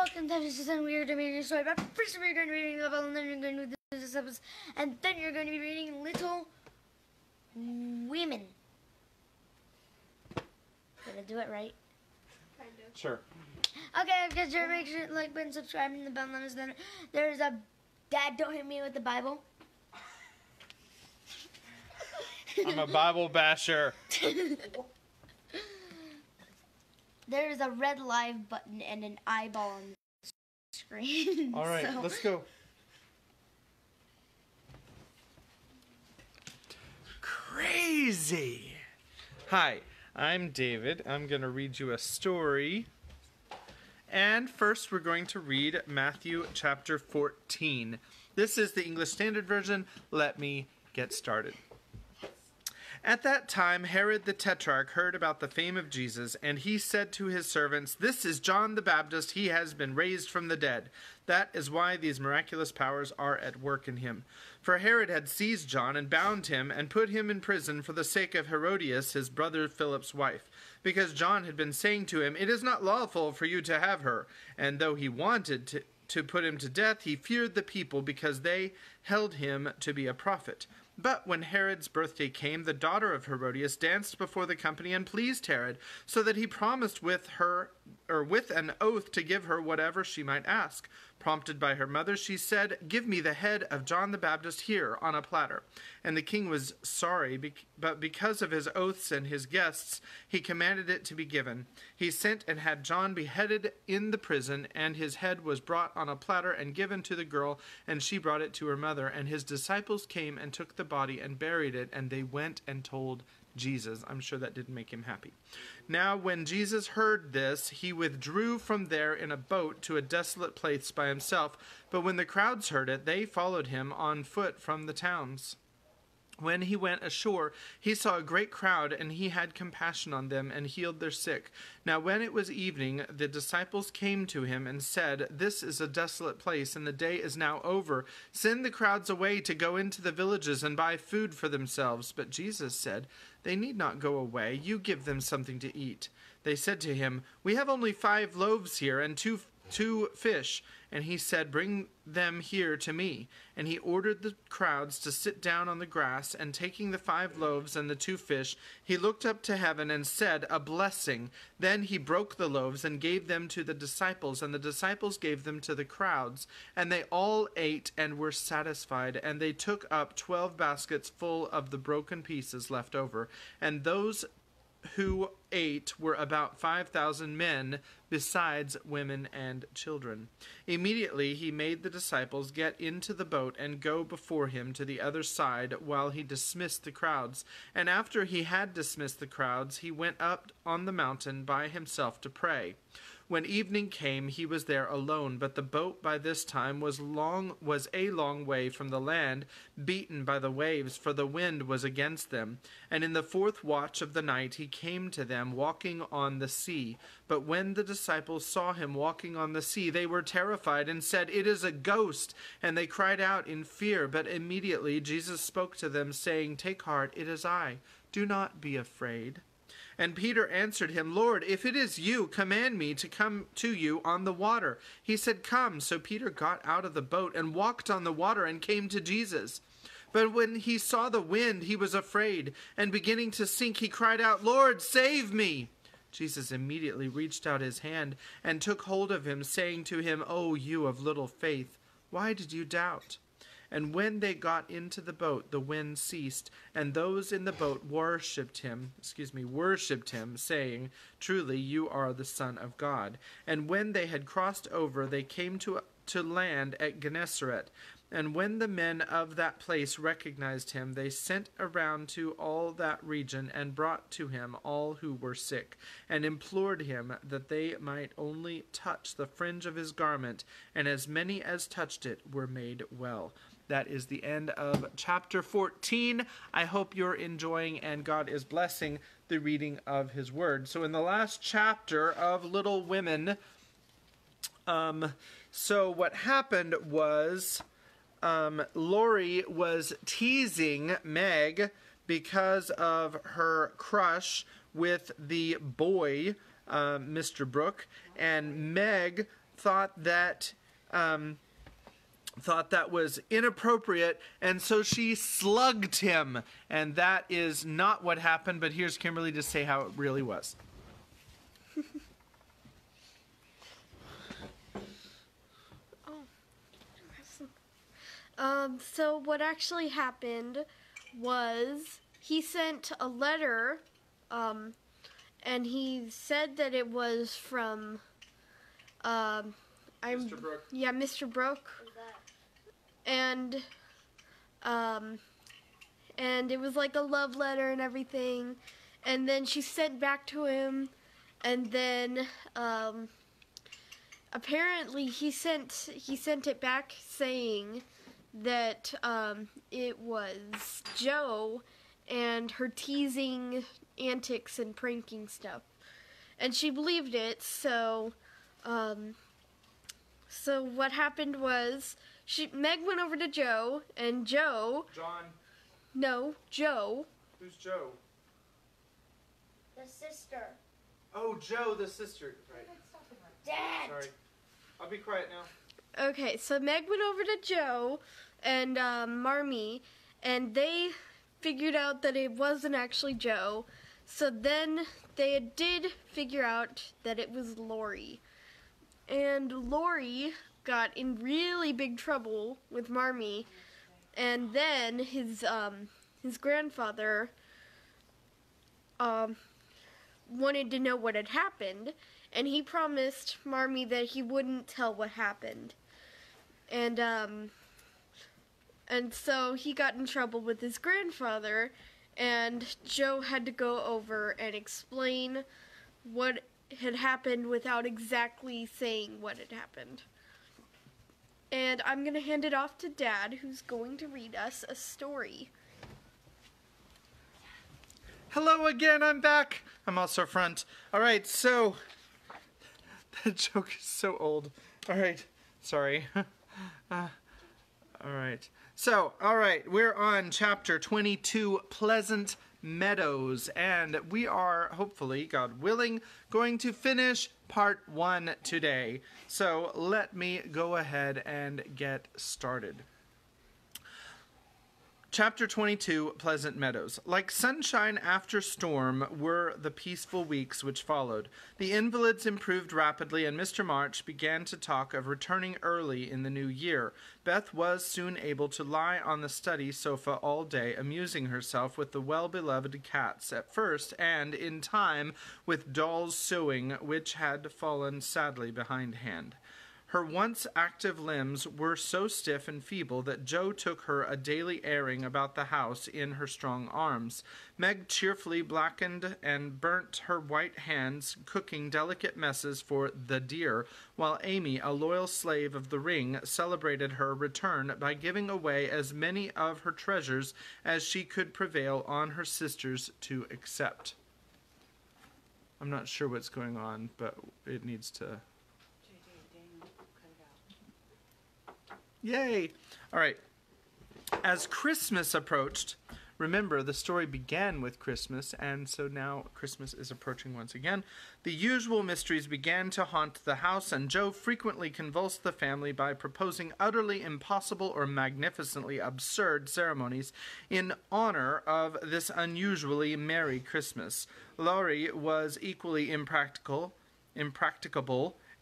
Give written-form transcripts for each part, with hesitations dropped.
welcome to this and we are going to be reading a story. But first we're going to be reading the Bible, and then you're going to do this episode, and then you're going to be reading Little Women. Did I do it right? Kind of. Sure. Okay, because you're make sure to like button, subscribe, and the bell notice. Then there's a Dad, don't hit me with the Bible. I'm a Bible basher. There's a red live button and an eyeball on the screen. All right, so. let's go. Crazy. Hi, I'm David. I'm going to read you a story. And first we're going to read Matthew chapter 14. This is the English Standard Version. Let me get started. At that time, Herod the Tetrarch heard about the fame of Jesus, and he said to his servants, "This is John the Baptist. He has been raised from the dead. That is why these miraculous powers are at work in him." For Herod had seized John and bound him and put him in prison for the sake of Herodias, his brother Philip's wife, because John had been saying to him, "It is not lawful for you to have her." And though he wanted to put him to death, he feared the people because they held him to be a prophet. But when Herod's birthday came, the daughter of Herodias danced before the company and pleased Herod, so that he promised with an oath to give her whatever she might ask. Prompted by her mother, she said, "Give me the head of John the Baptist here on a platter." And the king was sorry, but because of his oaths and his guests, he commanded it to be given. He sent and had John beheaded in the prison, and his head was brought on a platter and given to the girl, and she brought it to her mother. And his disciples came and took the body and buried it, and they went and told Jesus. I'm sure that didn't make him happy. Now when Jesus heard this, he withdrew from there in a boat to a desolate place by himself. But when the crowds heard it, they followed him on foot from the towns. When he went ashore, he saw a great crowd, and he had compassion on them and healed their sick. Now when it was evening, the disciples came to him and said, "This is a desolate place, and the day is now over. Send the crowds away to go into the villages and buy food for themselves." But Jesus said, "They need not go away. You give them something to eat." They said to him, "We have only 5 loaves here and two fish." And he said, "Bring them here to me." And he ordered the crowds to sit down on the grass, and taking the 5 loaves and the 2 fish, he looked up to heaven and said a blessing. Then he broke the loaves and gave them to the disciples, and the disciples gave them to the crowds. And they all ate and were satisfied, and they took up 12 baskets full of the broken pieces left over. And those who ate were about 5,000 men, besides women and children. Immediately he made the disciples get into the boat and go before him to the other side while he dismissed the crowds. And after he had dismissed the crowds, he went up on the mountain by himself to pray. When evening came, he was there alone, but the boat by this time was a long way from the land, beaten by the waves, for the wind was against them. And in the 4th watch of the night he came to them, walking on the sea. But when the disciples saw him walking on the sea, they were terrified and said, "It is a ghost!" And they cried out in fear. But immediately Jesus spoke to them, saying, "Take heart, it is I. Do not be afraid." And Peter answered him, "Lord, if it is you, command me to come to you on the water." He said, "Come." So Peter got out of the boat and walked on the water and came to Jesus. But when he saw the wind, he was afraid, and beginning to sink, he cried out, "Lord, save me!" Jesus immediately reached out his hand and took hold of him, saying to him, "O you of little faith, why did you doubt?" And when they got into the boat, the wind ceased, and those in the boat worshipped him, saying, "Truly you are the Son of God." And when they had crossed over, they came to land at Gennesaret. And when the men of that place recognized him, they sent around to all that region and brought to him all who were sick, and implored him that they might only touch the fringe of his garment, and as many as touched it were made well. That is the end of chapter 14. I hope you're enjoying and God is blessing the reading of his word. So in the last chapter of Little Women, so what happened was Lori was teasing Meg because of her crush with the boy, Mr. Brooke, and Meg thought that was inappropriate, and so she slugged him. And that is not what happened, but here's Kimberly to say how it really was. So what actually happened was he sent a letter, and he said that it was from, Mr. Brooke. Yeah, Mr. Brooke. And it was like a love letter and everything. And then she sent back to him, and then, apparently he sent it back saying that it was Jo and her teasing antics and pranking stuff, and she believed it. So what happened was Meg went over to Jo, and Jo. John. No, Jo. Who's Jo? The sister. Oh, Jo, the sister. Right. Dad! Sorry. I'll be quiet now. Okay, so Meg went over to Jo and Marmee, and they figured out that it wasn't actually Jo. So then they did figure out that it was Lori. And Lori got in really big trouble with Marmee, and then his grandfather wanted to know what had happened, and he promised Marmee that he wouldn't tell what happened. And so he got in trouble with his grandfather, and Jo had to go over and explain what had happened without exactly saying what had happened. And I'm going to hand it off to Dad, who's going to read us a story. Hello again, I'm back. I'm also front. All right, so that joke is so old. All right, sorry. All right. So, all right, we're on chapter 22, Pleasant Meadows, and we are, hopefully, God willing, going to finish part 1 today. So let me go ahead and get started. Chapter 22, Pleasant Meadows. Like sunshine after storm were the peaceful weeks which followed. The invalids improved rapidly, and Mr. March began to talk of returning early in the new year. Beth was soon able to lie on the study sofa all day, amusing herself with the well-beloved cats at first, and, in time, with dolls' sewing, which had fallen sadly behindhand. Her once active limbs were so stiff and feeble that Jo took her a daily airing about the house in her strong arms. Meg cheerfully blackened and burnt her white hands cooking delicate messes for the dear, while Amy, a loyal slave of the ring, celebrated her return by giving away as many of her treasures as she could prevail on her sisters to accept. I'm not sure what's going on, but it needs to... Yay! All right. As Christmas approached, remember the story began with Christmas, and so now Christmas is approaching once again. The usual mysteries began to haunt the house, and Jo frequently convulsed the family by proposing utterly impossible or magnificently absurd ceremonies in honor of this unusually merry Christmas. Laurie was equally impracticable,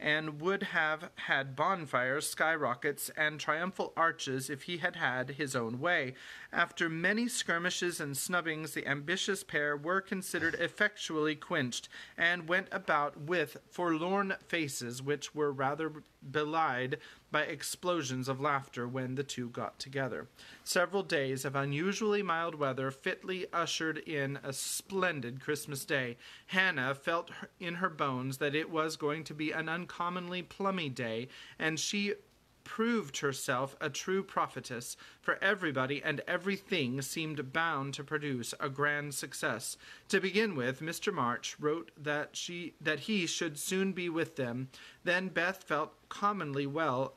and would have had bonfires, skyrockets, and triumphal arches if he had had his own way. After many skirmishes and snubbings, the ambitious pair were considered effectually quenched, and went about with forlorn faces which were rather belied by explosions of laughter when the two got together. Several days of unusually mild weather fitly ushered in a splendid Christmas day. Hannah felt in her bones that it was going to be an uncommonly plummy day, and she proved herself a true prophetess, for everybody and everything seemed bound to produce a grand success. To begin with, Mr. March wrote that he should soon be with them. Then Beth felt uncommonly well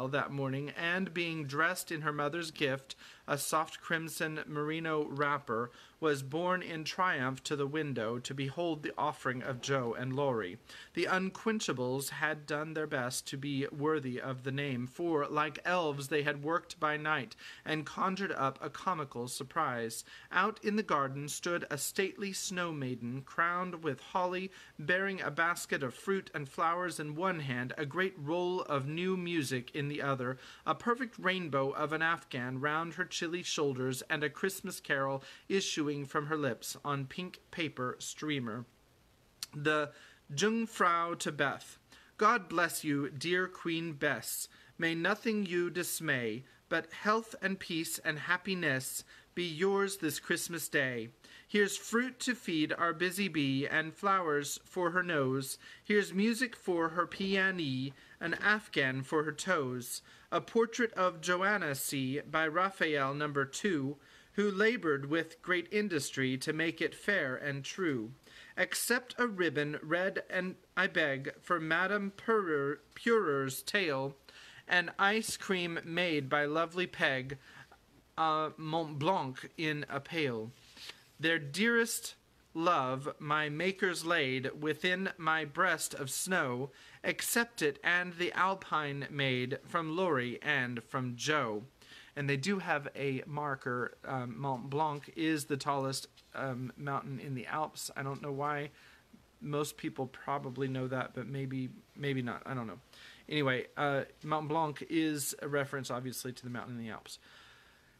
that morning, and being dressed in her mother's gift a soft crimson merino wrapper, was borne in triumph to the window to behold the offering of Joe and Laurie. The Unquenchables had done their best to be worthy of the name, for, like elves, they had worked by night and conjured up a comical surprise. Out in the garden stood a stately snow maiden, crowned with holly, bearing a basket of fruit and flowers in one hand, a great roll of new music in the other, a perfect rainbow of an Afghan round her chilly shoulders, and a Christmas carol issuing from her lips on pink paper streamer. The Jungfrau to Beth. God bless you, dear Queen Bess. May nothing you dismay, but health and peace and happiness be yours this Christmas day. Here's fruit to feed our busy bee, and flowers for her nose. Here's music for her pianee, an Afghan for her toes. A portrait of Joanna C. by Raphael No. 2, who labored with great industry to make it fair and true. Accept a ribbon red, and I beg, for Madame Purer's tail, an ice cream made by lovely Peg, Mont Blanc in a pail. Their dearest love my makers laid within my breast of snow. Accept it and the Alpine made from Laurie and from Joe. And they do have a marker. Mont Blanc is the tallest mountain in the Alps. I don't know why. Most people probably know that, but maybe not. I don't know. Anyway, Mont Blanc is a reference, obviously, to the mountain in the Alps.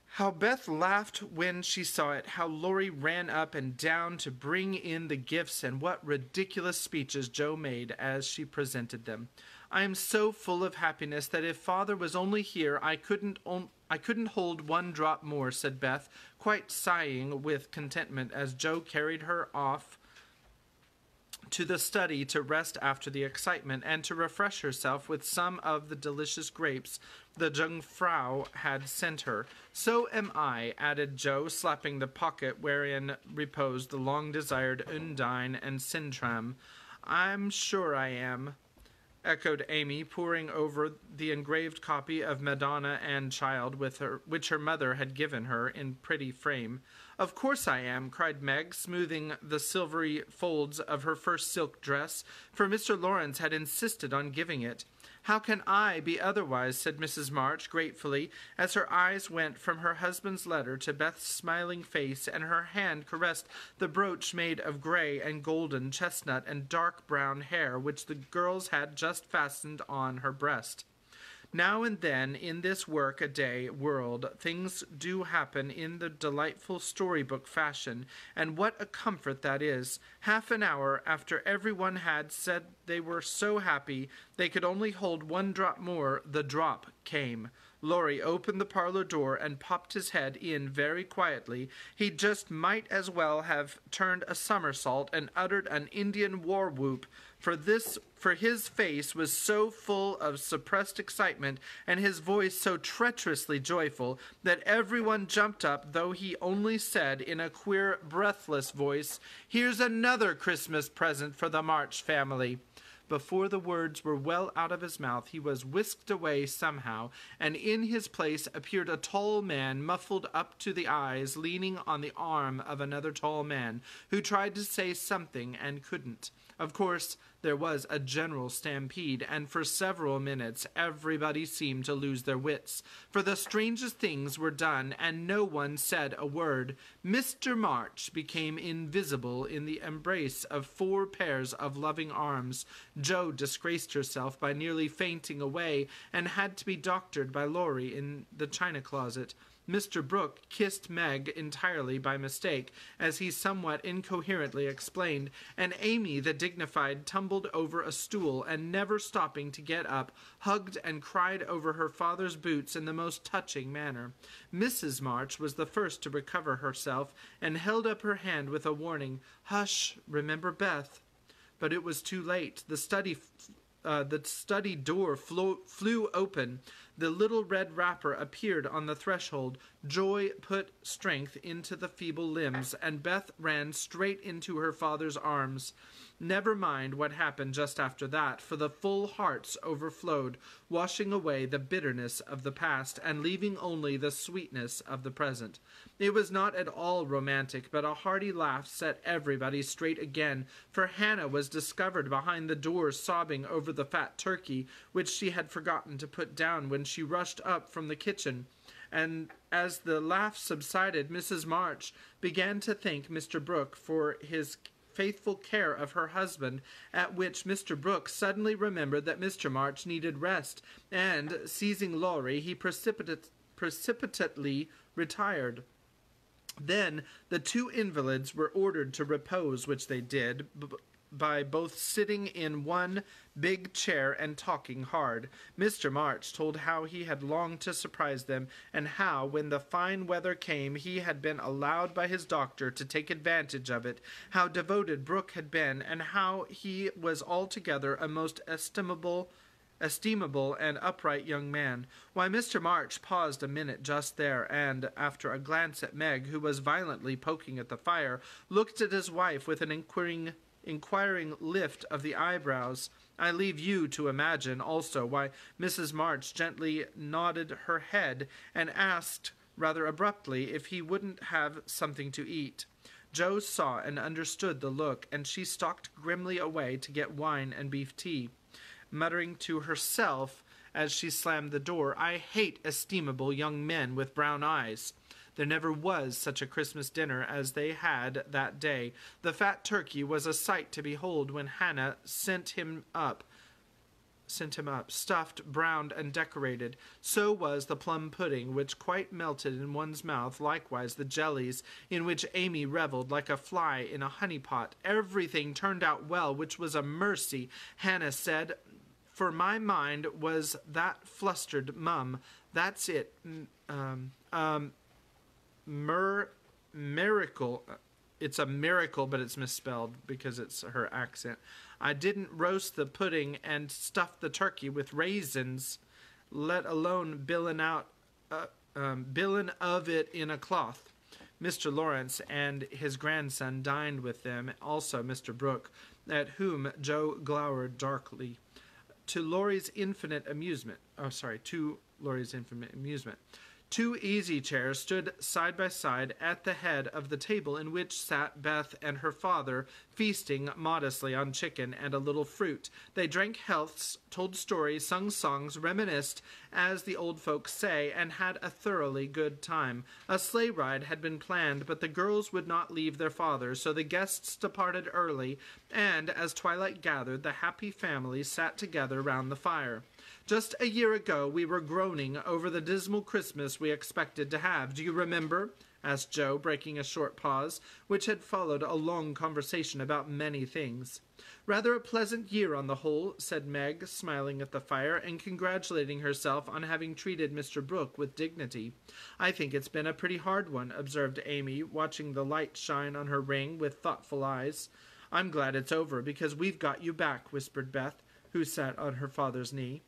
How Beth laughed when she saw it, how Laurie ran up and down to bring in the gifts, and what ridiculous speeches Joe made as she presented them. I am so full of happiness that if Father was only here, I couldn't hold one drop more, said Beth, quite sighing with contentment as Joe carried her off to the study to rest after the excitement and to refresh herself with some of the delicious grapes the Jungfrau had sent her. So am I, added Joe, slapping the pocket wherein reposed the long-desired Undine and Sintram. I'm sure I am, echoed Amy, poring over the engraved copy of Madonna and Child which her mother had given her in pretty frame. Of course I am, cried Meg, smoothing the silvery folds of her first silk dress, for Mr. Lawrence had insisted on giving it. How can I be otherwise, said Mrs. March gratefully, as her eyes went from her husband's letter to Beth's smiling face, and her hand caressed the brooch made of gray and golden, chestnut and dark brown hair which the girls had just fastened on her breast. Now and then in this work-a-day world things do happen in the delightful storybook fashion, and what a comfort that is. Half an hour after everyone had said they were so happy they could only hold one drop more, the drop came. Laurie opened the parlor door and popped his head in very quietly. He just might as well have turned a somersault and uttered an Indian war whoop, for his face was so full of suppressed excitement and his voice so treacherously joyful that everyone jumped up, though he only said in a queer, breathless voice, "Here's another Christmas present for the March family." Before the words were well out of his mouth, he was whisked away somehow, and in his place appeared a tall man, muffled up to the eyes, leaning on the arm of another tall man, who tried to say something and couldn't. Of course, there was a general stampede, and for several minutes everybody seemed to lose their wits, for the strangest things were done, and no one said a word. Mr. March became invisible in the embrace of 4 pairs of loving arms. Jo disgraced herself by nearly fainting away, and had to be doctored by Laurie in the china closet. Mr. Brooke kissed Meg entirely by mistake, as he somewhat incoherently explained, and Amy the dignified tumbled over a stool, and never stopping to get up, hugged and cried over her father's boots in the most touching manner. Mrs. March was the first to recover herself, and held up her hand with a warning, "Hush, remember Beth." But it was too late. The study door flew open. the little red wrapper appeared on the threshold. Joy put strength into the feeble limbs, and Beth ran straight into her father's arms. Never mind what happened just after that, for the full hearts overflowed, washing away the bitterness of the past and leaving only the sweetness of the present. It was not at all romantic, but a hearty laugh set everybody straight again, for Hannah was discovered behind the door sobbing over the fat turkey, which she had forgotten to put down when she rushed up from the kitchen. And as the laugh subsided, Mrs. March began to thank Mr. Brooke for his faithful care of her husband, at which Mr. Brooke suddenly remembered that Mr. March needed rest, and, seizing Laurie, he precipitately retired. Then the two invalids were ordered to repose, which they did, by both sitting in one big chair and talking hard. Mr. March told how he had longed to surprise them, and how, when the fine weather came, he had been allowed by his doctor to take advantage of it, how devoted Brooke had been, and how he was altogether a most estimable and upright young man. Why, Mr. March paused a minute just there, and, after a glance at Meg, who was violently poking at the fire, looked at his wife with an inquiring lift of the eyebrows. I leave you to imagine, also, why Mrs. March gently nodded her head and asked, rather abruptly, if he wouldn't have something to eat. Jo saw and understood the look, and she stalked grimly away to get wine and beef tea, muttering to herself as she slammed the door, "I hate estimable young men with brown eyes." There never was such a Christmas dinner as they had that day. The fat turkey was a sight to behold when Hannah sent him up, stuffed, browned, and decorated. So was the plum pudding, which quite melted in one's mouth, likewise the jellies, in which Amy revelled like a fly in a honey-pot. Everything turned out well, which was a mercy, Hannah said, for my mind was that flustered. Mum, that's it. Miracle. It's a miracle, but it's misspelled because it's her accent. I didn't roast the pudding and stuff the turkey with raisins, let alone billing of it in a cloth. Mr. Lawrence and his grandson dined with them, also Mr. Brooke, at whom Jo glowered darkly. To Laurie's infinite amusement. Two easy chairs stood side by side at the head of the table, in which sat Beth and her father, feasting modestly on chicken and a little fruit. They drank healths, told stories, sung songs, reminisced, as the old folks say, and had a thoroughly good time. A sleigh ride had been planned, but the girls would not leave their father, so the guests departed early, and, as twilight gathered, the happy family sat together round the fire. Just a year ago we were groaning over the dismal Christmas we expected to have. Do you remember? Asked Jo, breaking a short pause, which had followed a long conversation about many things. Rather a pleasant year on the whole, said Meg, smiling at the fire, and congratulating herself on having treated Mr. Brooke with dignity. I think it's been a pretty hard one, observed Amy, watching the light shine on her ring with thoughtful eyes. I'm glad it's over, because we've got you back, whispered Beth, who sat on her father's knee.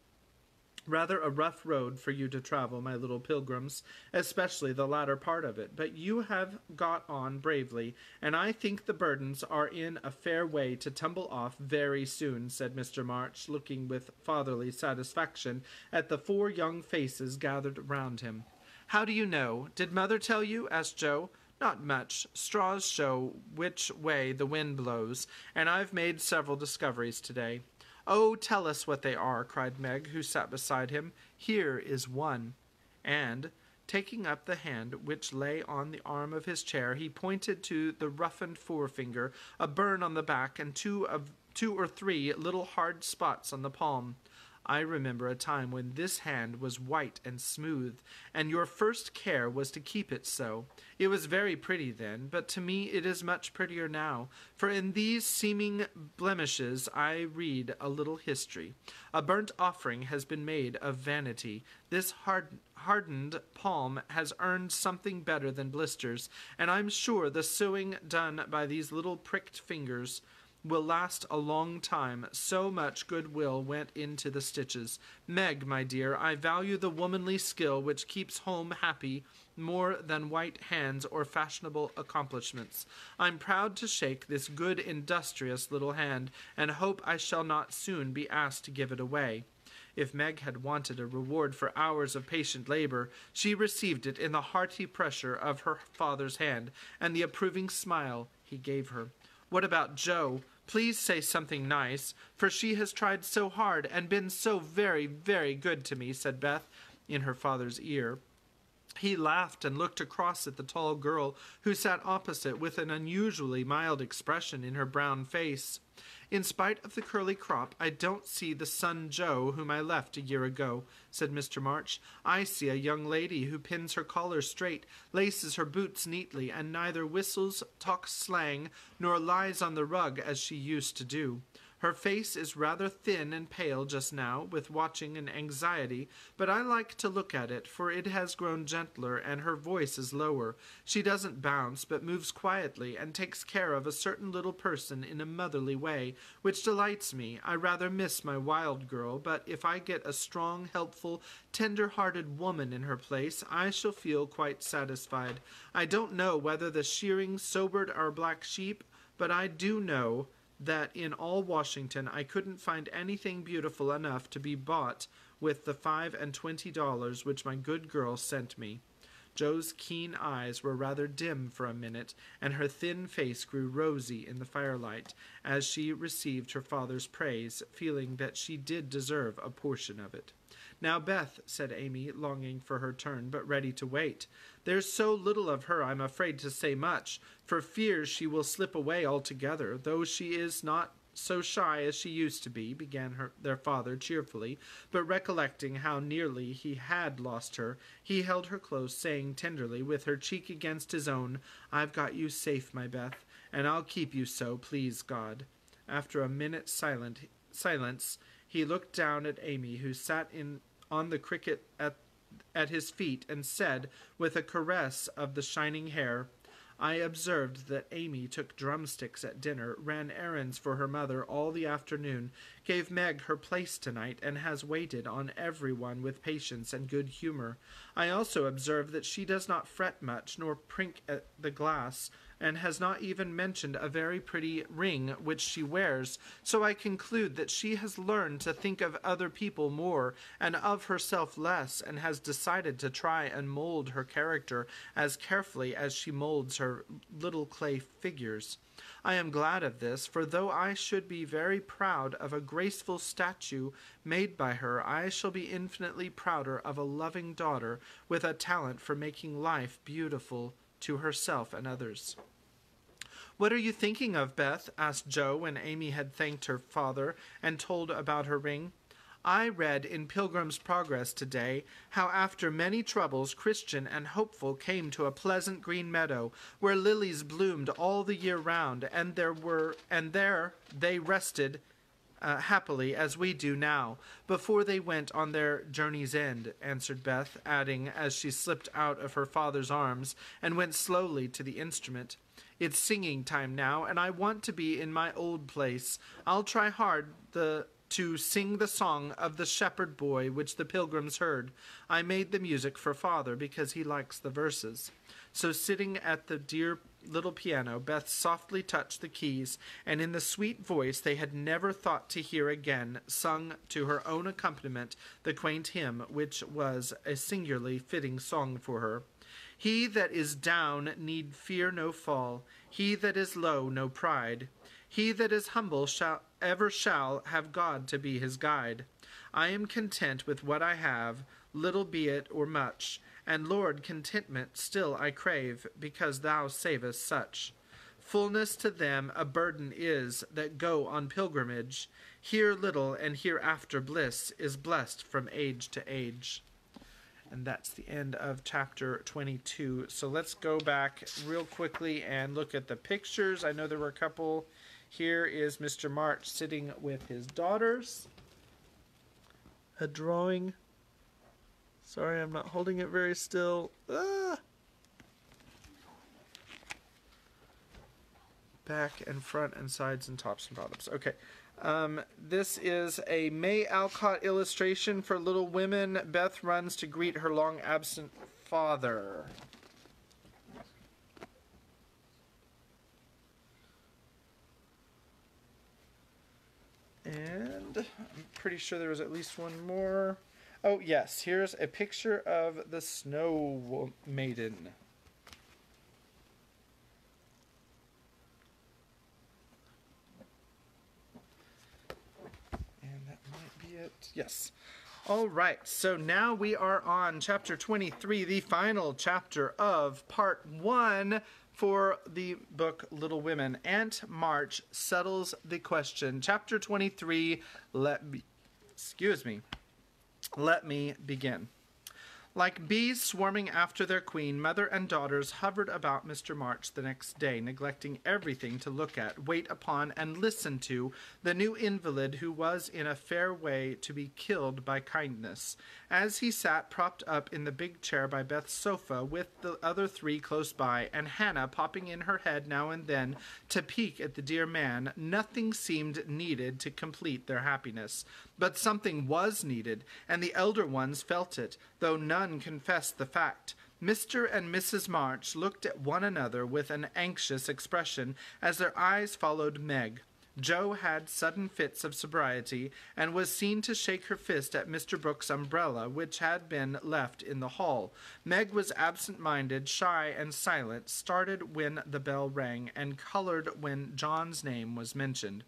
Rather a rough road for you to travel, my little pilgrims, especially the latter part of it, but you have got on bravely, and I think the burdens are in a fair way to tumble off very soon, said Mr. March, looking with fatherly satisfaction at the four young faces gathered round him. How do you know? Did Mother tell you? Asked Jo. Not much. Straws show which way the wind blows, and I've made several discoveries today. Oh, tell us what they are, cried Meg, who sat beside him. Here is one. And, taking up the hand which lay on the arm of his chair, he pointed to the roughened forefinger, a burn on the back, and two or three little hard spots on the palm. I remember a time when this hand was white and smooth, and your first care was to keep it so. It was very pretty then, but to me it is much prettier now, for in these seeming blemishes I read a little history. A burnt offering has been made of vanity. This hardened palm has earned something better than blisters, and I'm sure the sewing done by these little pricked fingers will last a long time. So much goodwill went into the stitches. Meg, my dear, I value the womanly skill which keeps home happy more than white hands or fashionable accomplishments. I'm proud to shake this good, industrious little hand, and hope I shall not soon be asked to give it away. If Meg had wanted a reward for hours of patient labor, she received it in the hearty pressure of her father's hand and the approving smile he gave her. What about Jo? Please say something nice, for she has tried so hard and been so very, very good to me, said Beth in her father's ear. He laughed and looked across at the tall girl who sat opposite with an unusually mild expression in her brown face. In spite of the curly crop, I don't see the son Jo whom I left a year ago, said Mr. March. I see a young lady who pins her collar straight, laces her boots neatly, and neither whistles, talks slang, nor lies on the rug as she used to do. Her face is rather thin and pale just now, with watching and anxiety, but I like to look at it, for it has grown gentler, and her voice is lower. She doesn't bounce, but moves quietly, and takes care of a certain little person in a motherly way, which delights me. I rather miss my wild girl, but if I get a strong, helpful, tender-hearted woman in her place, I shall feel quite satisfied. I don't know whether the shearing sobered our black sheep, but I do know that in all Washington I couldn't find anything beautiful enough to be bought with the $25 which my good girl sent me. Jo's keen eyes were rather dim for a minute, and her thin face grew rosy in the firelight as she received her father's praise, feeling that she did deserve a portion of it. Now, Beth, said Amy, longing for her turn, but ready to wait, there's so little of her I'm afraid to say much, for fear she will slip away altogether, though she is not so shy as she used to be, began their father cheerfully, but recollecting how nearly he had lost her, he held her close, saying tenderly, with her cheek against his own, I've got you safe, my Beth, and I'll keep you so, please God. After a minute's silence, he looked down at Amy, who sat on the cricket at his feet, and said, with a caress of the shining hair, I observed that Amy took drumsticks at dinner, ran errands for her mother all the afternoon, gave Meg her place tonight, and has waited on everyone with patience and good humor. I also observe that she does not fret much, nor prink at the glass, and has not even mentioned a very pretty ring which she wears, so I conclude that she has learned to think of other people more, and of herself less, and has decided to try and mold her character as carefully as she molds her little clay figures. I am glad of this, for though I should be very proud of a graceful statue made by her, I shall be infinitely prouder of a loving daughter with a talent for making life beautiful to herself and others. What are you thinking of, Beth? Asked Jo when Amy had thanked her father and told about her ring. I read in Pilgrim's Progress today how after many troubles Christian and Hopeful came to a pleasant green meadow where lilies bloomed all the year round, and there they rested happily as we do now, before they went on their journey's end, answered Beth, adding, as she slipped out of her father's arms and went slowly to the instrument, It's singing time now, and I want to be in my old place. I'll try hard to sing the song of the shepherd boy which the pilgrims heard. I made the music for father because he likes the verses. So sitting at the dear little piano, Beth softly touched the keys, and in the sweet voice they had never thought to hear again, sung to her own accompaniment the quaint hymn, which was a singularly fitting song for her. He that is down need fear no fall, he that is low no pride. He that is humble shall have God to be his guide. I am content with what I have, little be it or much, and Lord, contentment still I crave, because thou savest such. Fullness to them a burden is that go on pilgrimage. Here little and hereafter bliss is blessed from age to age. And that's the end of chapter 22. So let's go back real quickly and look at the pictures. I know there were a couple. Here is Mr. March sitting with his daughters. A drawing. Sorry, I'm not holding it very still. back and front and sides and tops and bottoms. Okay. This is a May Alcott illustration for Little Women. Beth runs to greet her long-absent father. And I'm pretty sure there was at least one more. Oh, yes. Here's a picture of the Snow Maiden. And that might be it. Yes. All right. So now we are on chapter 23, the final chapter of part 1 for the book Little Women. Aunt March settles the question. Chapter 23, let me begin. Like bees swarming after their queen, mother and daughters hovered about Mr. March the next day, neglecting everything to look at, wait upon, and listen to the new invalid who was in a fair way to be killed by kindness. As he sat propped up in the big chair by Beth's sofa, with the other three close by, and Hannah popping in her head now and then to peek at the dear man, nothing seemed needed to complete their happiness. But something was needed, and the elder ones felt it, though none confessed the fact. Mr. and Mrs. March looked at one another with an anxious expression as their eyes followed Meg. Jo had sudden fits of sobriety, and was seen to shake her fist at Mr. Brooks' umbrella, which had been left in the hall. Meg was absent-minded, shy, and silent, started when the bell rang, and colored when John's name was mentioned.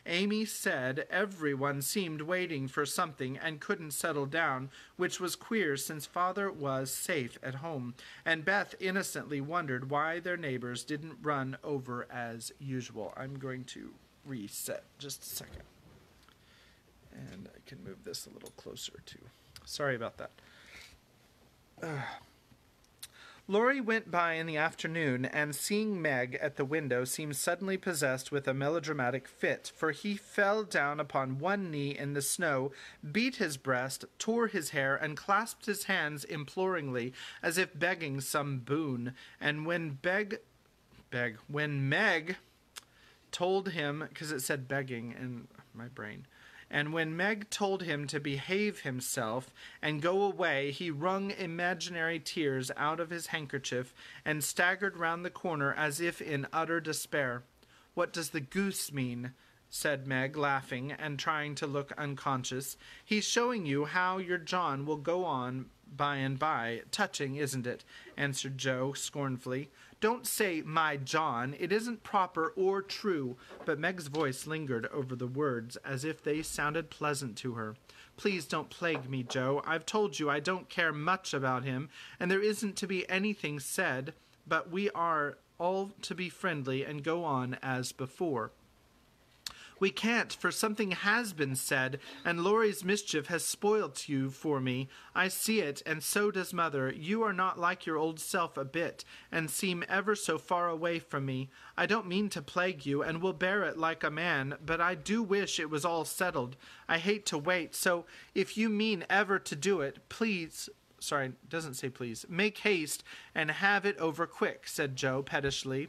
Amy said everyone seemed waiting for something and couldn't settle down, which was queer since father was safe at home, and Beth innocently wondered why their neighbors didn't run over as usual. I'm going to reset just a second. And I can move this a little closer too. Sorry about that. Laurie went by in the afternoon, and seeing Meg at the window seemed suddenly possessed with a melodramatic fit, for he fell down upon one knee in the snow, beat his breast, tore his hair, and clasped his hands imploringly, as if begging some boon. And when Meg told him, because it said begging in my brain, and when Meg told him to behave himself and go away, he wrung imaginary tears out of his handkerchief and staggered round the corner as if in utter despair. "What does the goose mean?" said Meg, laughing and trying to look unconscious. "He's showing you how your John will go on by and by. Touching, isn't it?" answered Jo scornfully. "Don't say 'my John.' It isn't proper or true." But Meg's voice lingered over the words as if they sounded pleasant to her. "Please don't plague me, Jo. I've told you I don't care much about him, and there isn't to be anything said, but we are all to be friendly and go on as before." "We can't, for something has been said, and Laurie's mischief has spoilt you for me. I see it, and so does Mother. You are not like your old self a bit, and seem ever so far away from me. I don't mean to plague you, and will bear it like a man, but I do wish it was all settled. I hate to wait, so if you mean ever to do it, please... Sorry, it doesn't say please. Make haste and have it over quick," said Jo pettishly.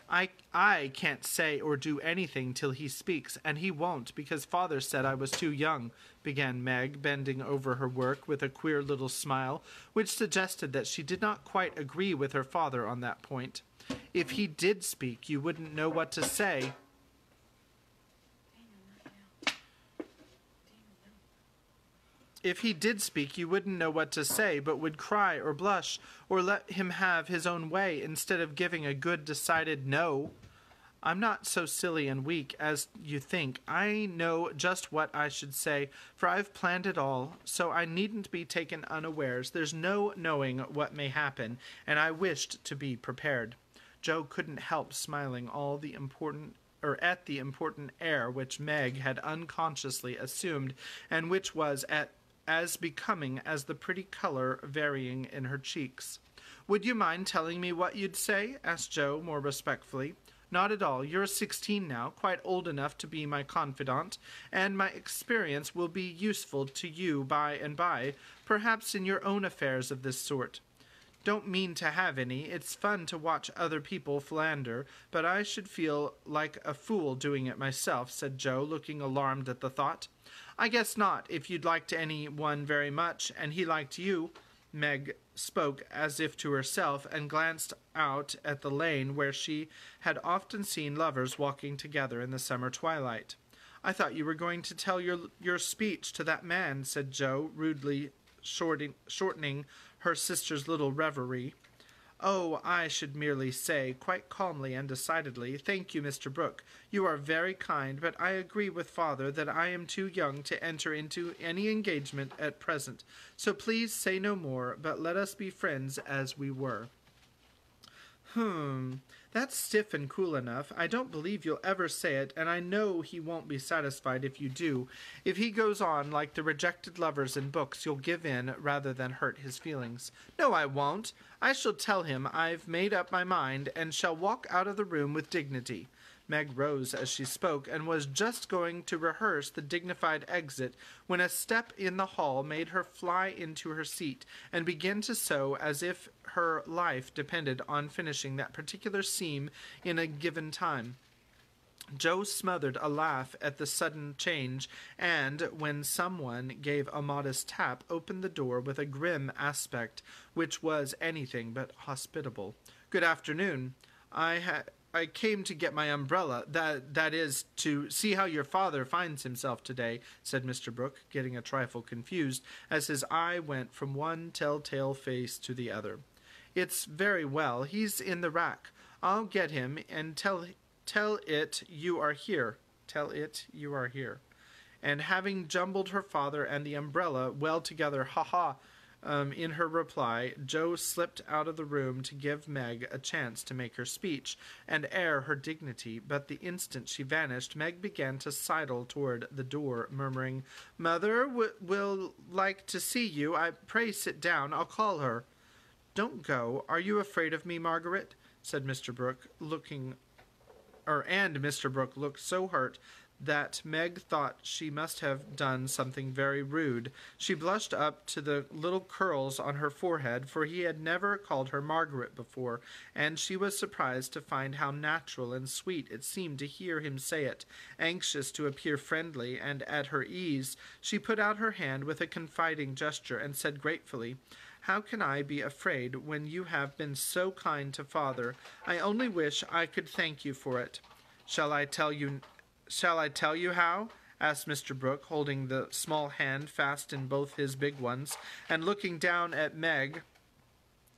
I can't say or do anything till he speaks, and he won't, because father said I was too young," began Meg, bending over her work with a queer little smile, which suggested that she did not quite agree with her father on that point. "If he did speak, you wouldn't know what to say." "If he did speak, you wouldn't know what to say, but would cry or blush, or let him have his own way, instead of giving a good decided no. I'm not so silly and weak as you think. I know just what I should say, for I've planned it all, so I needn't be taken unawares. There's no knowing what may happen, and I wished to be prepared." Jo couldn't help smiling at the important air which Meg had unconsciously assumed, and which was as becoming as the pretty color varying in her cheeks. "Would you mind telling me what you'd say?" asked Jo more respectfully. "Not at all. You're 16 now, quite old enough to be my confidant, and my experience will be useful to you by and by, perhaps in your own affairs of this sort." Don't mean to have any. It's fun to watch other people philander, but I should feel like a fool doing it myself," said Joe, looking alarmed at the thought. "I guess not, if you'd liked any one very much, and he liked you." Meg spoke as if to herself, and glanced out at the lane where she had often seen lovers walking together in the summer twilight. "I thought you were going to tell your speech to that man," said Joe, rudely shortening her sister's little reverie. "Oh, I should merely say, quite calmly and decidedly, 'Thank you, Mr. Brooke. You are very kind, but I agree with father that I am too young to enter into any engagement at present. So please say no more, but let us be friends as we were.'" That's stiff and cool enough. I don't believe you'll ever say it, and I know he won't be satisfied if you do. If he goes on like the rejected lovers in books, you'll give in rather than hurt his feelings." "No, I won't. I shall tell him I've made up my mind, and shall walk out of the room with dignity." Meg rose as she spoke, and was just going to rehearse the dignified exit when a step in the hall made her fly into her seat, and begin to sew as if her life depended on finishing that particular seam in a given time. Joe smothered a laugh at the sudden change, and, when someone gave a modest tap, opened the door with a grim aspect, which was anything but hospitable. "Good afternoon. I came to get my umbrella, that is, to see how your father finds himself today," said Mr. Brooke, getting a trifle confused, as his eye went from one telltale face to the other. "It's very well. He's in the rack. I'll get him, and tell it you are here. Tell it you are here." And having jumbled her father and the umbrella well together, in her reply, Joe slipped out of the room to give Meg a chance to make her speech and air her dignity, but the instant she vanished, Meg began to sidle toward the door, murmuring, "Mother will like to see you. Pray sit down. I'll call her." "Don't go. Are you afraid of me, Margaret?" said Mr. Brooke, and Mr. Brooke looked so hurt that Meg thought she must have done something very rude. She blushed up to the little curls on her forehead, for he had never called her Margaret before, and she was surprised to find how natural and sweet it seemed to hear him say it. Anxious to appear friendly and at her ease, she put out her hand with a confiding gesture, and said gratefully, "How can I be afraid when you have been so kind to father? I only wish I could thank you for it." Shall I tell you how?" asked Mr. Brooke, holding the small hand fast in both his big ones, and looking down at Meg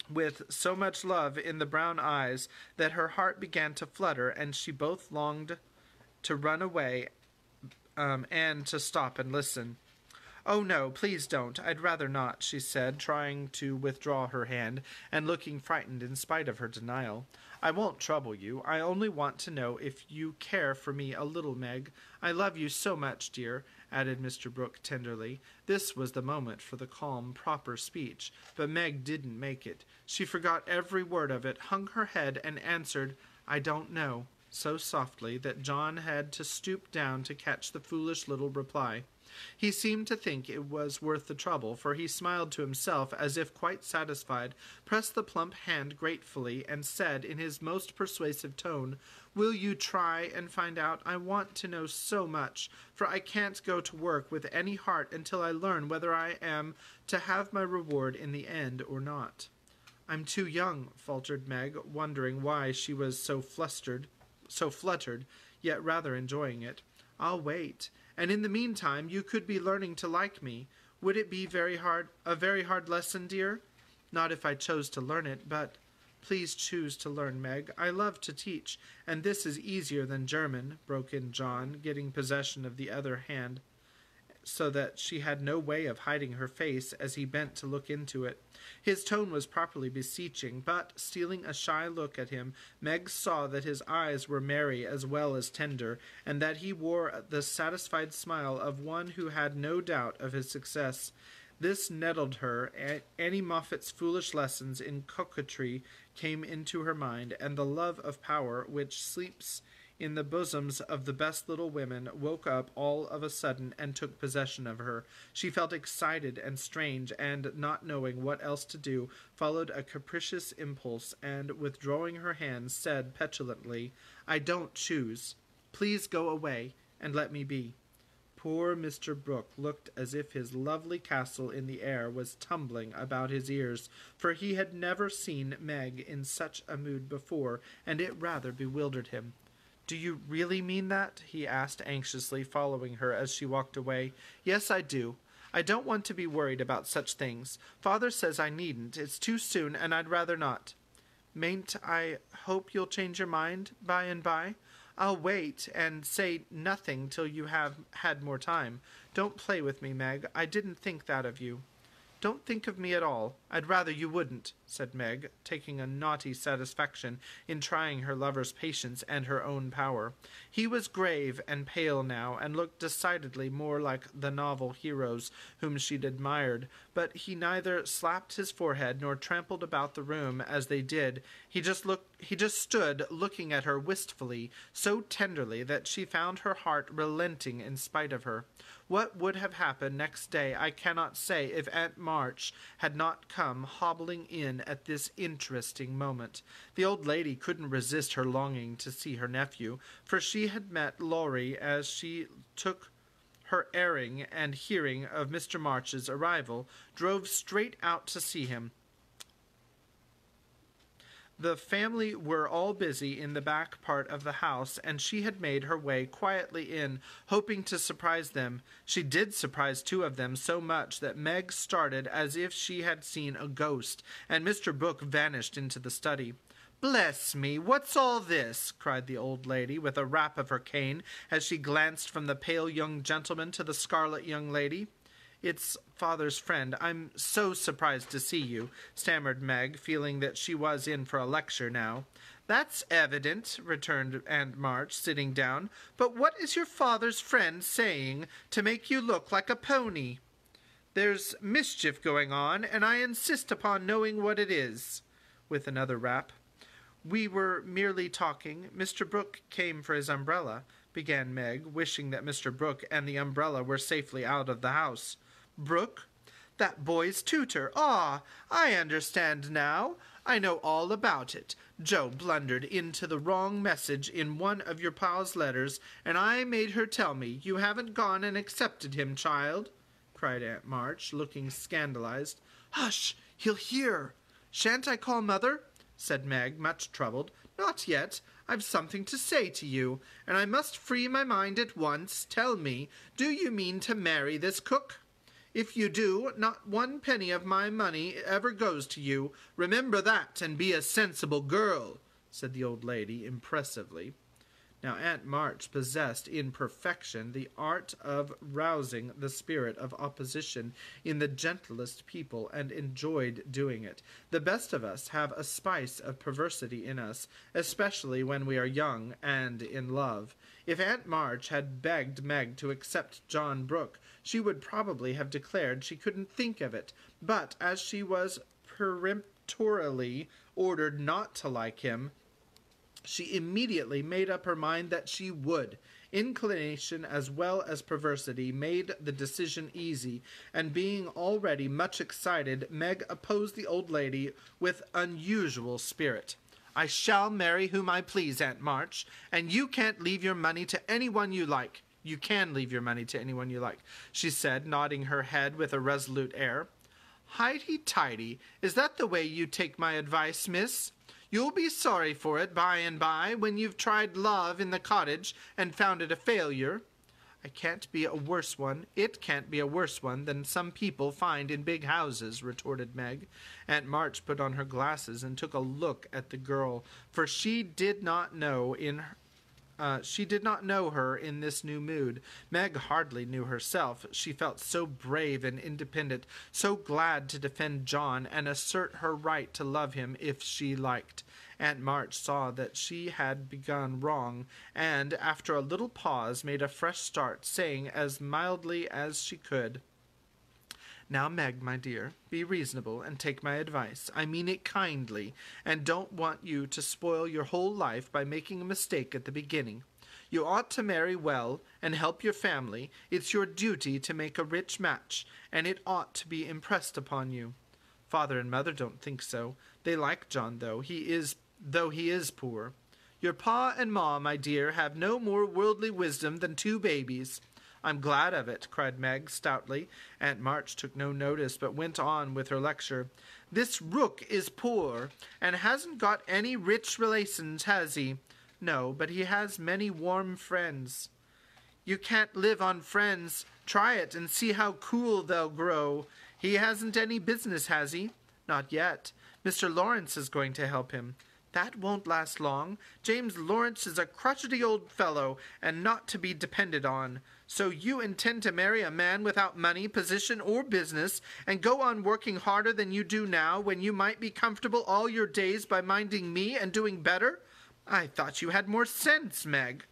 with so much love in the brown eyes that her heart began to flutter, and she both longed to run away and to stop and listen. "Oh, no, please don't. I'd rather not," she said, trying to withdraw her hand, and looking frightened in spite of her denial. "I won't trouble you. I only want to know if you care for me a little, Meg. I love you so much, dear," added Mr. Brooke tenderly. This was the moment for the calm, proper speech, but Meg didn't make it. She forgot every word of it, hung her head, and answered, "I don't know," so softly that John had to stoop down to catch the foolish little reply. He seemed to think it was worth the trouble, for he smiled to himself as if quite satisfied, pressed the plump hand gratefully, and said in his most persuasive tone, "Will you try and find out? I want to know so much, for I can't go to work with any heart until I learn whether I am to have my reward in the end or not." "I'm too young," faltered Meg, wondering why she was so fluttered, yet rather enjoying it. "I'll wait. And in the meantime, you could be learning to like me. Would it be a very hard lesson, dear?" "Not if I chose to learn it, but please choose to learn, Meg. I love to teach, and this is easier than German," broke in John, getting possession of the other hand, so that she had no way of hiding her face as he bent to look into it. His tone was properly beseeching, but, stealing a shy look at him, Meg saw that his eyes were merry as well as tender, and that he wore the satisfied smile of one who had no doubt of his success. This nettled her. Annie Moffat's foolish lessons in coquetry came into her mind, and the love of power which sleeps in the bosoms of the best little women woke up all of a sudden and took possession of her. She felt excited and strange, and, not knowing what else to do, followed a capricious impulse, and, withdrawing her hands, said petulantly, "I don't choose. Please go away, and let me be." Poor Mr. Brooke looked as if his lovely castle in the air was tumbling about his ears, for he had never seen Meg in such a mood before, and it rather bewildered him. "Do you really mean that?" he asked anxiously, following her as she walked away. "Yes, I do. I don't want to be worried about such things. Father says I needn't. It's too soon, and I'd rather not." "Mayn't I hope you'll change your mind by and by?" "I'll wait, and say nothing till you have had more time. Don't play with me, Meg. I didn't think that of you." "Don't think of me at all. I'd rather you wouldn't," said Meg, taking a naughty satisfaction in trying her lover's patience and her own power. He was grave and pale now, and looked decidedly more like the novel heroes whom she'd admired, but he neither slapped his forehead nor trampled about the room as they did. He just stood looking at her wistfully, so tenderly that she found her heart relenting in spite of her. What would have happened next day I cannot say if Aunt March had not come hobbling in at this interesting moment. The old lady couldn't resist her longing to see her nephew, for she had met Laurie as she took her airing, and hearing of Mr. March's arrival, drove straight out to see him. The family were all busy in the back part of the house, and she had made her way quietly in, hoping to surprise them. She did surprise two of them so much that Meg started as if she had seen a ghost, and Mr. Brooke vanished into the study. "Bless me, what's all this?" cried the old lady, with a rap of her cane, as she glanced from the pale young gentleman to the scarlet young lady. "It's father's friend. I'm so surprised to see you," stammered Meg, feeling that she was in for a lecture now. "That's evident," returned Aunt March, sitting down. "But what is your father's friend saying to make you look like a pony?" "There's mischief going on, and I insist upon knowing what it is," with another rap. "We were merely talking. Mr. Brooke came for his umbrella," began Meg, wishing that Mr. Brooke and the umbrella were safely out of the house. "Brooke? That boy's tutor. Ah, I understand now. I know all about it. Joe blundered into the wrong message in one of your pa's letters, and I made her tell me. You haven't gone and accepted him, child?" cried Aunt March, looking scandalized. "Hush! He'll hear." "Shan't I call Mother?" said Meg, much troubled. "Not yet. I've something to say to you, and I must free my mind at once. Tell me, do you mean to marry this cook? If you do, not one penny of my money ever goes to you. Remember that, and be a sensible girl," said the old lady impressively. Now Aunt March possessed in perfection the art of rousing the spirit of opposition in the gentlest people, and enjoyed doing it. The best of us have a spice of perversity in us, especially when we are young and in love. If Aunt March had begged Meg to accept John Brooke, she would probably have declared she couldn't think of it, but as she was peremptorily ordered not to like him, she immediately made up her mind that she would. Inclination as well as perversity made the decision easy, and being already much excited, Meg opposed the old lady with unusual spirit. "I shall marry whom I please, Aunt March, and you can't leave your money to anyone you like." "You can leave your money to anyone you like," she said, nodding her head with a resolute air. "Highty-tighty, is that the way you take my advice, miss? You'll be sorry for it by and by, when you've tried love in the cottage and found it a failure." "It can't be a worse one than some people find in big houses," retorted Meg. Aunt March put on her glasses and took a look at the girl, for she did not know her in this new mood. Meg hardly knew herself. She felt so brave and independent, so glad to defend John and assert her right to love him if she liked. Aunt March saw that she had begun wrong, and, after a little pause, made a fresh start, saying as mildly as she could, Now, Meg, my dear, be reasonable and take my advice. I mean it kindly, and don't want you to spoil your whole life by making a mistake at the beginning. You ought to marry well and help your family. It's your duty to make a rich match, and it ought to be impressed upon you. Father and mother don't think so. They like John, though he is poor. Your pa and ma, my dear, have no more worldly wisdom than two babies. I'm glad of it, cried Meg stoutly. Aunt March took no notice, but went on with her lecture. This Rook is poor, and hasn't got any rich relations, has he? No, but he has many warm friends. You can't live on friends. Try it, and see how cool they'll grow. He hasn't any business, has he? Not yet. Mr. Lawrence is going to help him. That won't last long. James Lawrence is a crotchety old fellow, and not to be depended on. So you intend to marry a man without money, position, or business, and go on working harder than you do now, when you might be comfortable all your days by minding me and doing better? I thought you had more sense, Meg.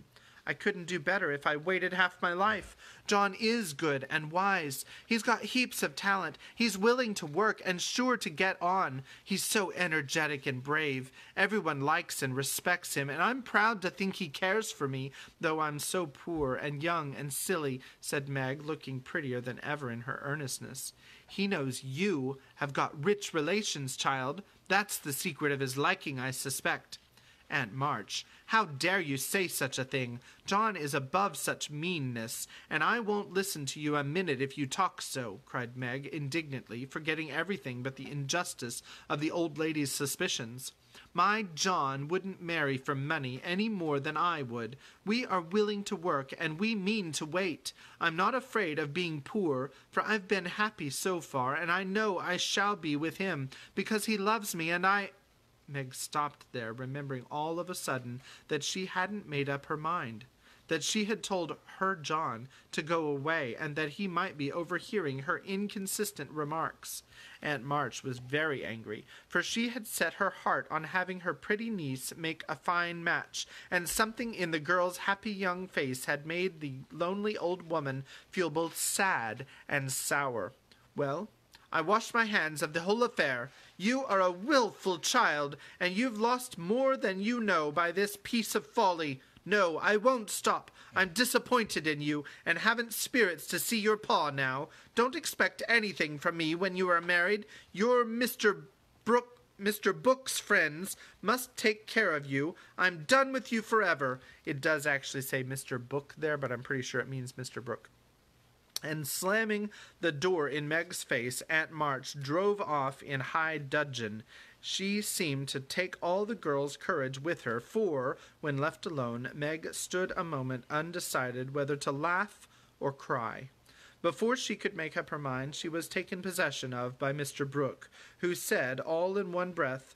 I couldn't do better if I waited half my life. John is good and wise. He's got heaps of talent. He's willing to work and sure to get on. He's so energetic and brave. Everyone likes and respects him, and I'm proud to think he cares for me, though I'm so poor and young and silly, said Meg, looking prettier than ever in her earnestness. He knows you have got rich relations, child. That's the secret of his liking, I suspect. Aunt March, how dare you say such a thing? John is above such meanness, and I won't listen to you a minute if you talk so, cried Meg indignantly, forgetting everything but the injustice of the old lady's suspicions. My John wouldn't marry for money any more than I would. We are willing to work, and we mean to wait. I'm not afraid of being poor, for I've been happy so far, and I know I shall be with him, because he loves me, and I— Meg stopped there, remembering all of a sudden that she hadn't made up her mind, that she had told her John to go away, and that he might be overhearing her inconsistent remarks. Aunt March was very angry, for she had set her heart on having her pretty niece make a fine match, and something in the girl's happy young face had made the lonely old woman feel both sad and sour. Well, I wash my hands of the whole affair. You are a wilful child, and you've lost more than you know by this piece of folly. No, I won't stop. I'm disappointed in you, and haven't spirits to see your pa now. Don't expect anything from me when you are married. Your Mr. Book's friends must take care of you. I'm done with you forever. It does actually say Mr. Book there, but I'm pretty sure it means Mr. Brooke. And slamming the door in Meg's face, Aunt March drove off in high dudgeon. She seemed to take all the girl's courage with her, for, when left alone, Meg stood a moment undecided whether to laugh or cry. Before she could make up her mind, she was taken possession of by Mr. Brooke, who said, all in one breath,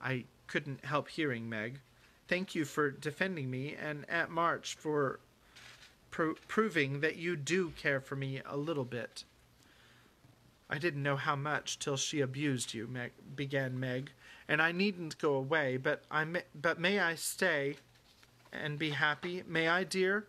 I couldn't help hearing, Meg. Thank you for defending me, and Aunt March for proving that you do care for me a little bit. I didn't know how much till she abused you, began Meg, and I needn't go away, but may I stay and be happy? May I, dear?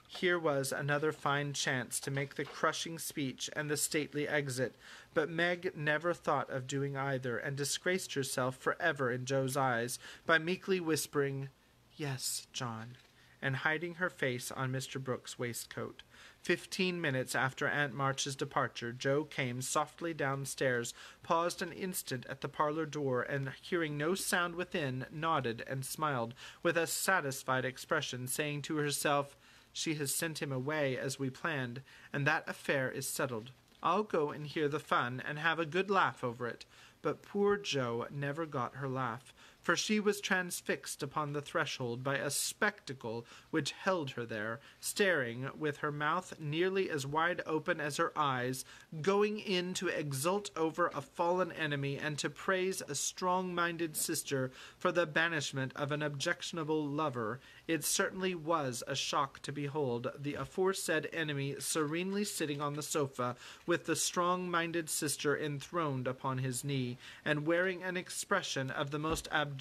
Here was another fine chance to make the crushing speech and the stately exit, but Meg never thought of doing either, and disgraced herself forever in Joe's eyes by meekly whispering, Yes, John, and hiding her face on Mr. Brooke's waistcoat. 15 minutes after Aunt March's departure, Joe came softly downstairs, paused an instant at the parlor door, and, hearing no sound within, nodded and smiled with a satisfied expression, saying to herself, She has sent him away as we planned, and that affair is settled. I'll go and hear the fun, and have a good laugh over it. But poor Joe never got her laugh, for she was transfixed upon the threshold by a spectacle which held her there, staring, with her mouth nearly as wide open as her eyes, going in to exult over a fallen enemy, and to praise a strong-minded sister for the banishment of an objectionable lover. It certainly was a shock to behold the aforesaid enemy serenely sitting on the sofa, with the strong-minded sister enthroned upon his knee, and wearing an expression of the most abject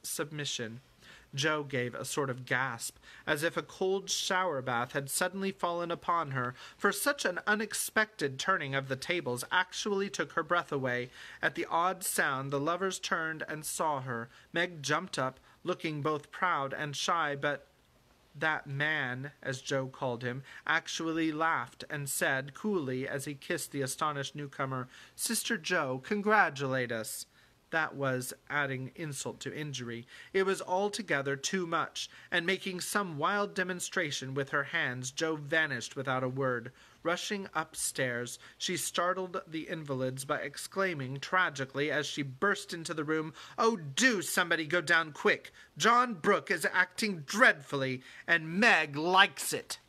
submission. Jo gave a sort of gasp, as if a cold shower bath had suddenly fallen upon her, for such an unexpected turning of the tables actually took her breath away. At the odd sound the lovers turned and saw her. Meg jumped up, looking both proud and shy, but that man, as Jo called him, actually laughed and said coolly as he kissed the astonished newcomer, "Sister Jo, congratulate us." That was adding insult to injury. It was altogether too much, and making some wild demonstration with her hands, Jo vanished without a word. Rushing upstairs, she startled the invalids by exclaiming tragically as she burst into the room, "Oh, do somebody go down quick! John Brooke is acting dreadfully, and Meg likes it!"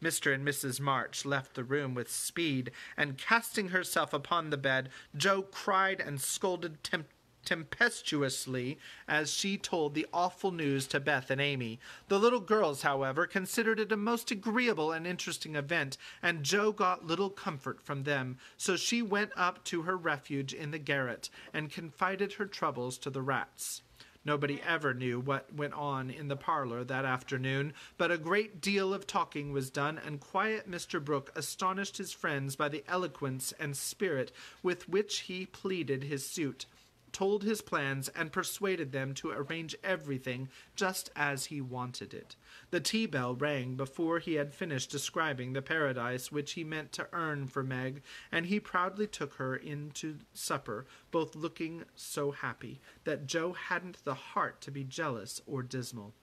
Mr. and Mrs. March left the room with speed, and casting herself upon the bed, Jo cried and scolded tempestuously as she told the awful news to Beth and Amy. The little girls, however, considered it a most agreeable and interesting event, and Jo got little comfort from them, so she went up to her refuge in the garret, and confided her troubles to the rats. Nobody ever knew what went on in the parlor that afternoon, but a great deal of talking was done, and quiet Mr. Brooke astonished his friends by the eloquence and spirit with which he pleaded his suit, told his plans, and persuaded them to arrange everything just as he wanted it. The tea bell rang before he had finished describing the paradise which he meant to earn for Meg, and he proudly took her in to supper, both looking so happy that Jo hadn't the heart to be jealous or dismal.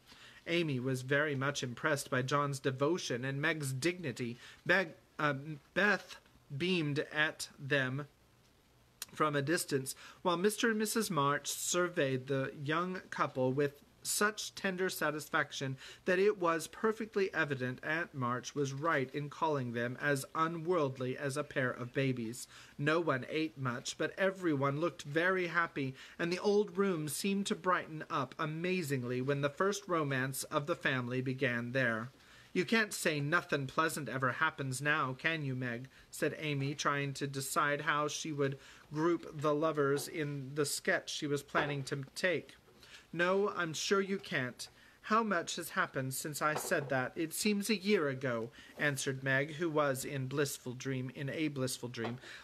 Amy was very much impressed by John's devotion and Meg's dignity. Beth beamed at them from a distance, while Mr. and Mrs. March surveyed the young couple with such tender satisfaction that it was perfectly evident Aunt March was right in calling them as unworldly as a pair of babies. No one ate much, but everyone looked very happy, and the old room seemed to brighten up amazingly when the first romance of the family began there. "You can't say nothin' pleasant ever happens now, can you, Meg?" said Amy, trying to decide how she would group the lovers in the sketch she was planning to take. "No, I'm sure you can't. How much has happened since I said that? It seems a year ago," answered Meg, who was in a blissful dream,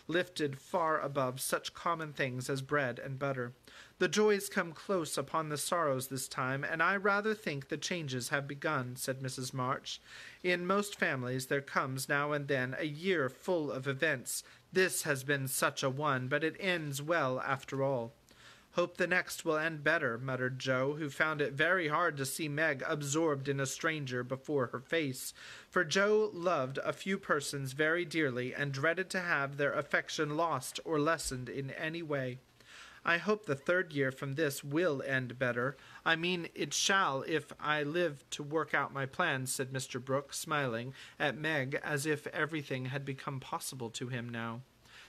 lifted far above such common things as bread and butter. "The joys come close upon the sorrows this time, and I rather think the changes have begun," said Mrs. March. "In most families there comes now and then a year full of events. This has been such a one, but it ends well after all." "Hope the next will end better," muttered Jo, who found it very hard to see Meg absorbed in a stranger before her face, for Jo loved a few persons very dearly and dreaded to have their affection lost or lessened in any way. "I hope the third year from this will end better. I mean it shall if I live to work out my plans," said Mr. Brooke, smiling at Meg as if everything had become possible to him now.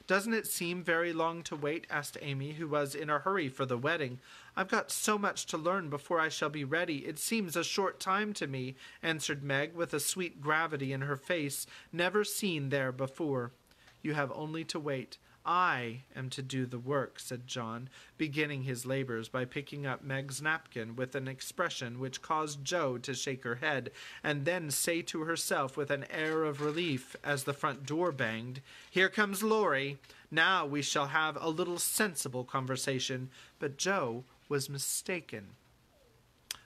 "Doesn't it seem very long to wait?" asked Amy, who was in a hurry for the wedding. "I've got so much to learn before I shall be ready. It seems a short time to me," answered Meg, with a sweet gravity in her face, never seen there before. "You have only to wait. I am to do the work," said John, beginning his labors by picking up Meg's napkin with an expression which caused Jo to shake her head, and then say to herself with an air of relief as the front door banged, "Here comes Laurie. Now we shall have a little sensible conversation." But Jo was mistaken,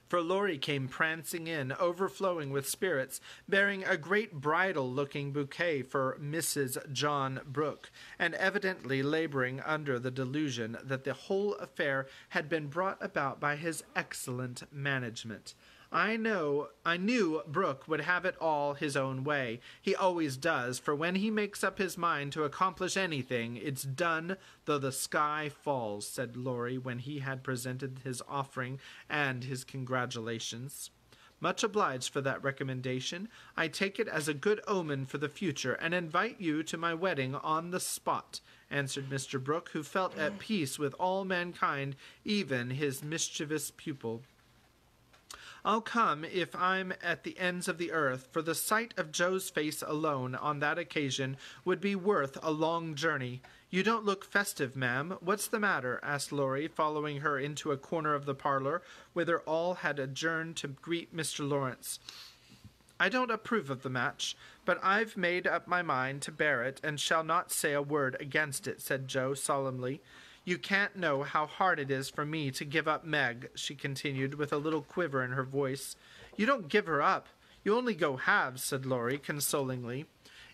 for Laurie came prancing in, overflowing with spirits, bearing a great bridal-looking bouquet for Mrs. John Brooke, and evidently laboring under the delusion that the whole affair had been brought about by his excellent management. I knew Brooke would have it all his own way. He always does, for when he makes up his mind to accomplish anything, it's done though the sky falls," said Laurie when he had presented his offering and his congratulations. "Much obliged for that recommendation. I take it as a good omen for the future, and invite you to my wedding on the spot," answered Mr. Brooke, who felt at peace with all mankind, even his mischievous pupil. I'll come if I'm at the ends of the earth, for the sight of Joe's face alone on that occasion would be worth a long journey. You don't look festive, ma'am. What's the matter? Asked Laurie, following her into a corner of the parlor, whither all had adjourned to greet Mr. Lawrence. I don't approve of the match, but I've made up my mind to bear it, and shall not say a word against it, said Joe solemnly. You can't know how hard it is for me to give up Meg, she continued, with a little quiver in her voice. You don't give her up. You only go halves, said Laurie, consolingly.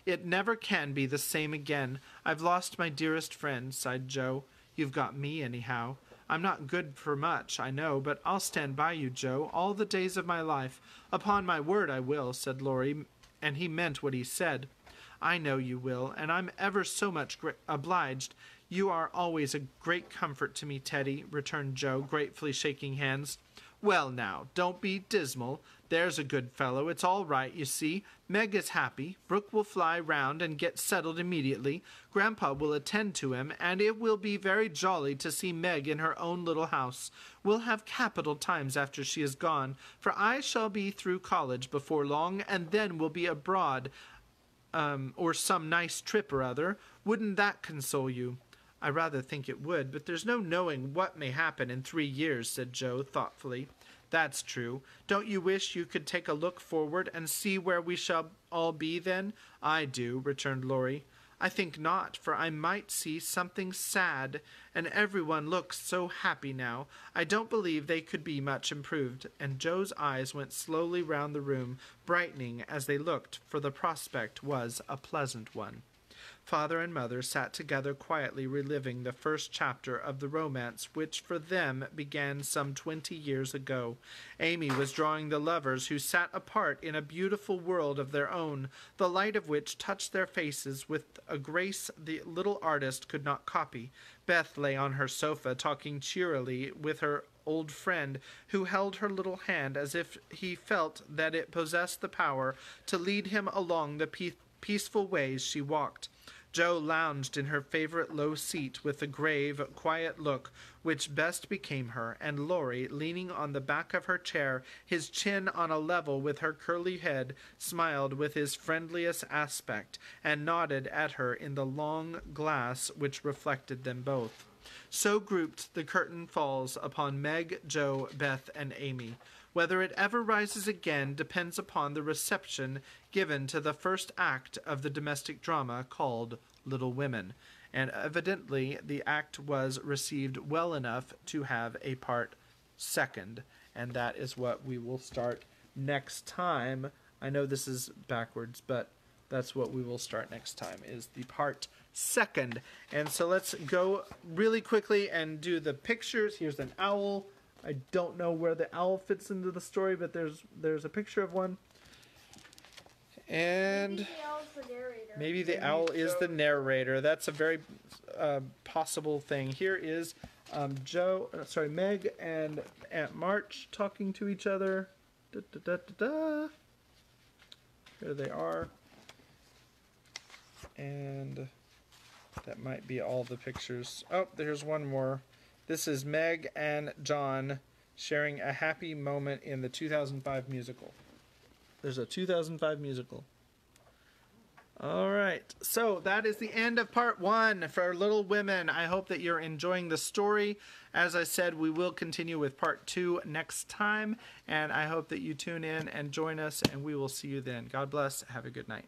It never can be the same again. I've lost my dearest friend, sighed Joe. You've got me, anyhow. I'm not good for much, I know, but I'll stand by you, Joe, all the days of my life. Upon my word I will, said Laurie, and he meant what he said. I know you will, and I'm ever so much obliged. You are always a great comfort to me, Teddy, returned Joe, gratefully shaking hands. Well, now, don't be dismal. There's a good fellow. It's all right, you see. Meg is happy. Brooke will fly round and get settled immediately. Grandpa will attend to him, and it will be very jolly to see Meg in her own little house. We'll have capital times after she is gone, for I shall be through college before long, and then we'll be abroad, or some nice trip or other. Wouldn't that console you? I rather think it would, but there's no knowing what may happen in 3 years, said Joe, thoughtfully. That's true. Don't you wish you could take a look forward and see where we shall all be then? I do, returned Laurie. I think not, for I might see something sad, and everyone looks so happy now. I don't believe they could be much improved, and Joe's eyes went slowly round the room, brightening as they looked, for the prospect was a pleasant one. Father and mother sat together quietly reliving the first chapter of the romance which for them began some 20 years ago. Amy was drawing the lovers who sat apart in a beautiful world of their own, the light of which touched their faces with a grace the little artist could not copy. Beth lay on her sofa talking cheerily with her old friend, who held her little hand as if he felt that it possessed the power to lead him along the peaceful ways she walked. Joe lounged in her favorite low seat with the grave, quiet look which best became her, and Laurie, leaning on the back of her chair, his chin on a level with her curly head, smiled with his friendliest aspect, and nodded at her in the long glass which reflected them both. So grouped, the curtain falls upon Meg, Joe, Beth, and Amy. Whether it ever rises again depends upon the reception given to the first act of the domestic drama called Little Women, and evidently the act was received well enough to have a part second, and that is what we will start next time. I know this is backwards, but that's what we will start next time, is the part second. And so let's go really quickly and do the pictures. Here's an owl. I don't know where the owl fits into the story, but there's a picture of one. And maybe the owl is the narrator. That's a very possible thing. Here is Meg and Aunt March talking to each other. Da, da, da, da, da. Here they are. And that might be all the pictures. Oh, there's one more. This is Meg and John sharing a happy moment in the 2005 musical. There's a 2005 musical. All right. So that is the end of part 1 for Little Women. I hope that you're enjoying the story. As I said, we will continue with part 2 next time. And I hope that you tune in and join us, and we will see you then. God bless. Have a good night.